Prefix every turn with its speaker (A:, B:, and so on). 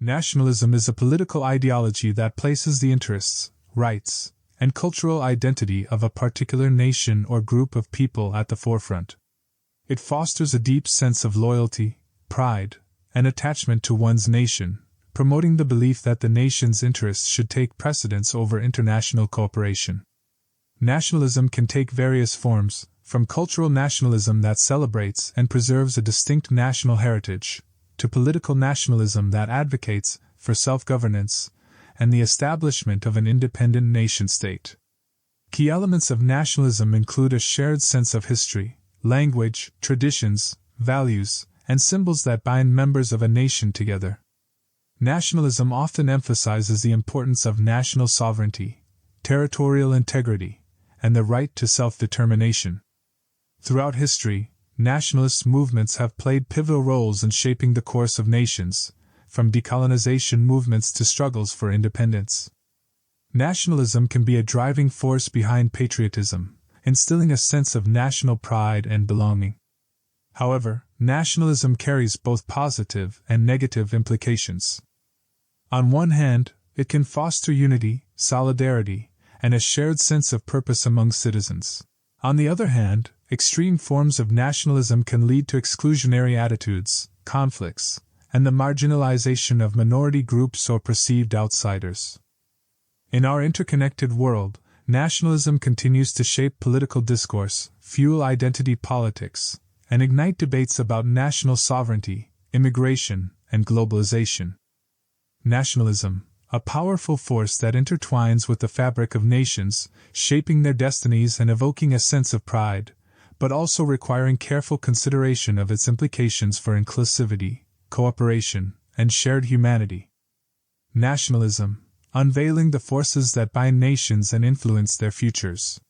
A: Nationalism is a political ideology that places the interests, rights, and cultural identity of a particular nation or group of people at the forefront. It fosters a deep sense of loyalty, pride, and attachment to one's nation, promoting the belief that the nation's interests should take precedence over international cooperation. Nationalism can take various forms, from cultural nationalism that celebrates and preserves a distinct national heritage, to political nationalism that advocates for self-governance and the establishment of an independent nation-state. Key elements of nationalism include a shared sense of history, language, traditions, values, and symbols that bind members of a nation together. Nationalism often emphasizes the importance of national sovereignty, territorial integrity, and the right to self-determination. Throughout history, nationalist movements have played pivotal roles in shaping the course of nations, from decolonization movements to struggles for independence. Nationalism can be a driving force behind patriotism, instilling a sense of national pride and belonging. However, nationalism carries both positive and negative implications. On one hand, it can foster unity, solidarity, and a shared sense of purpose among citizens. On the other hand, extreme forms of nationalism can lead to exclusionary attitudes, conflicts, and the marginalization of minority groups or perceived outsiders. In our interconnected world, nationalism continues to shape political discourse, fuel identity politics, and ignite debates about national sovereignty, immigration, and globalization. Nationalism, a powerful force that intertwines with the fabric of nations, shaping their destinies and evoking a sense of pride, but also requiring careful consideration of its implications for inclusivity, cooperation, and shared humanity. Nationalism, unveiling the forces that bind nations and influence their futures.